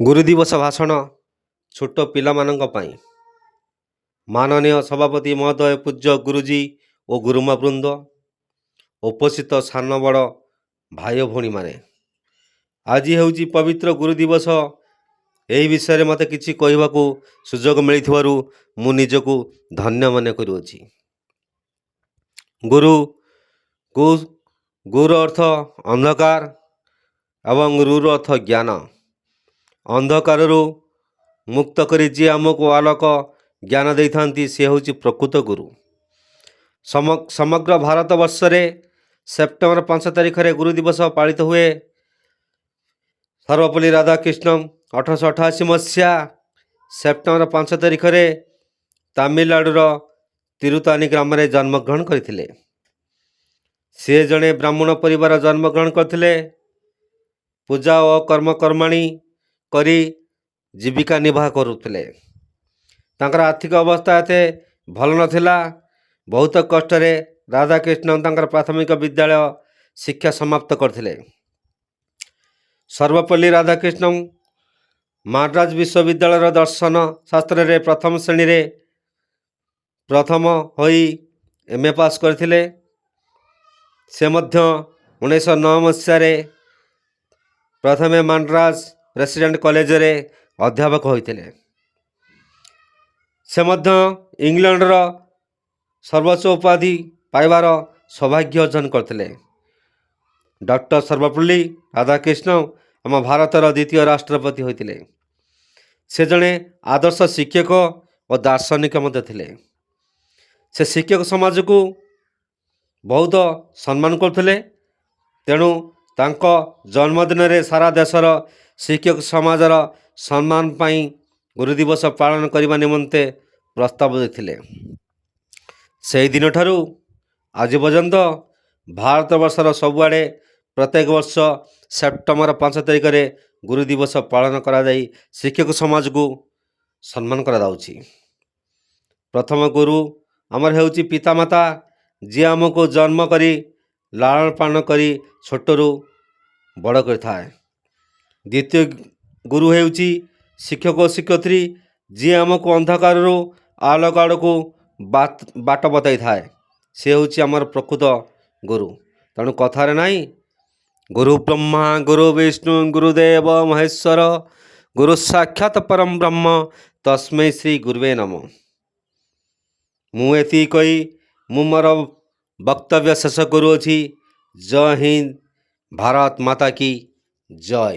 ଗୁରୁଦିବସ ଭାଷଣ ଛୋଟ ପିଲାମାନଙ୍କ ପାଇଁ। ମାନନୀୟ ସଭାପତି ମହୋଦୟ, ପୂଜ୍ୟ ଗୁରୁଜୀ ଓ ଗୁରୁମା ବୃନ୍ଦ, ଉପସ୍ଥିତ ସାନ ବଡ଼ ଭାଇ ଓ ଭଉଣୀମାନେ, ଆଜି ହେଉଛି ପବିତ୍ର ଗୁରୁ ଦିବସ। ଏହି ବିଷୟରେ ମୋତେ କିଛି କହିବାକୁ ସୁଯୋଗ ମିଳିଥିବାରୁ ମୁଁ ନିଜକୁ ଧନ୍ୟ ମନେ କରୁଅଛି। ଗୁରୁ ଅର୍ଥ ଅନ୍ଧକାର ଏବଂ ରୁର ଅର୍ଥ ଜ୍ଞାନ। ଅନ୍ଧକାରରୁ ମୁକ୍ତ କରି ଯିଏ ଆମକୁ ଆଲୋକ ଜ୍ଞାନ ଦେଇଥାନ୍ତି, ସେ ହେଉଛି ପ୍ରକୃତ ଗୁରୁ। ସମଗ୍ର ଭାରତବର୍ଷରେ ସେପ୍ଟେମ୍ବର 5 ତାରିଖରେ ଗୁରୁ ଦିବସ ପାଳିତ ହୁଏ। ସର୍ବପଲ୍ଲୀ ରାଧାକ୍ରିଷ୍ଣ 1888 ମସିହା ସେପ୍ଟେମ୍ବର 5 ତାରିଖରେ ତାମିଲନାଡୁର ତିରୁତାନି ଗ୍ରାମରେ ଜନ୍ମଗ୍ରହଣ କରିଥିଲେ। ସେ ଜଣେ ବ୍ରାହ୍ମଣ ପରିବାର ଜନ୍ମଗ୍ରହଣ କରିଥିଲେ। ପୂଜା ଓ କର୍ମକର୍ମାଣୀ କରି ଜୀବିକା ନିର୍ବାହ କରୁଥିଲେ। ତାଙ୍କର ଆର୍ଥିକ ଅବସ୍ଥା ଏତେ ଭଲ ନଥିଲା। ବହୁତ କଷ୍ଟରେ ରାଧାକ୍ରିଷ୍ଣ ତାଙ୍କର ପ୍ରାଥମିକ ବିଦ୍ୟାଳୟ ଶିକ୍ଷା ସମାପ୍ତ କରିଥିଲେ। ସର୍ବପଲ୍ଲୀ ରାଧାକ୍ରିଷ୍ଣ ମାଡ୍ରାସ ବିଶ୍ୱବିଦ୍ୟାଳୟର ଦର୍ଶନ ଶାସ୍ତ୍ରରେ ପ୍ରଥମ ଶ୍ରେଣୀରେ ପ୍ରଥମ ହୋଇ MA ପାସ୍ କରିଥିଲେ। ସେ ମଧ୍ୟ 1909 ମସିହାରେ ପ୍ରଥମେ ମାଡ୍ରାସ ରେସିଡେଣ୍ଟ କଲେଜରେ ଅଧ୍ୟାପକ ହୋଇଥିଲେ। ସେ ମଧ୍ୟ ଇଂଲଣ୍ଡର ସର୍ବୋଚ୍ଚ ଉପାଧି ପାଇବାର ସୌଭାଗ୍ୟ ଅର୍ଜନ କରିଥିଲେ। ଡକ୍ଟର ସର୍ବପଲ୍ଲୀ ରାଧାକ୍ରିଷ୍ଣ ଆମ ଭାରତର ଦ୍ୱିତୀୟ ରାଷ୍ଟ୍ରପତି ହୋଇଥିଲେ। ସେ ଜଣେ ଆଦର୍ଶ ଶିକ୍ଷକ ଓ ଦାର୍ଶନିକ ମଧ୍ୟ ଥିଲେ। ସେ ଶିକ୍ଷକ ସମାଜକୁ ବହୁତ ସମ୍ମାନ କରୁଥିଲେ। ତେଣୁ ତାଙ୍କ ଜନ୍ମଦିନରେ ସାରା ଦେଶର ଶିକ୍ଷକ ସମାଜର ସମ୍ମାନ ପାଇଁ ଗୁରୁ ଦିବସ ପାଳନ କରିବା ନିମନ୍ତେ ପ୍ରସ୍ତାବ ଦେଇଥିଲେ। ସେହି ଦିନଠାରୁ ଆଜି ପର୍ଯ୍ୟନ୍ତ ଭାରତବର୍ଷର ସବୁଆଡ଼େ ପ୍ରତ୍ୟେକ ବର୍ଷ ସେପ୍ଟେମ୍ବର 5 ତାରିଖରେ ଗୁରୁ ଦିବସ ପାଳନ କରାଯାଇ ଶିକ୍ଷକ ସମାଜକୁ ସମ୍ମାନ କରାଯାଉଛି। ପ୍ରଥମ ଗୁରୁ ଆମର ହେଉଛି ପିତାମାତା, ଯିଏ ଆମକୁ ଜନ୍ମ କରି ଲାଳନ ପାଳନ କରି ଛୋଟରୁ ବଡ଼ କରିଥାଏ। ଦ୍ୱିତୀୟ ଗୁରୁ ହେଉଛି ଶିକ୍ଷକ ଓ ଶିକ୍ଷୟିତ୍ରୀ, ଯିଏ ଆମକୁ ଅନ୍ଧକାରରୁ ଆଲୋକ ଆଡ଼କୁ ବାଟ ବତାଇଥାଏ। ସେ ହେଉଛି ଆମର ପ୍ରକୃତ ଗୁରୁ। ତେଣୁ କଥାରେ ନାହିଁ, ଗୁରୁ ବ୍ରହ୍ମା ଗୁରୁ ବିଷ୍ଣୁ ଗୁରୁଦେବ ମହେଶ୍ୱର ଗୁରୁ ସାକ୍ଷାତ ପରମ ବ୍ରହ୍ମ ତସ୍ମୈ ଶ୍ରୀ ଗୁରୁବେ ନମଃ। ମୁଁ ଏତିକି କହି ମୁଁ ମୋର ବକ୍ତବ୍ୟ ଶେଷ କରୁଅଛି। ଜୟ ହିନ୍ଦ, ଭାରତ ମାତା କି ଜୟ।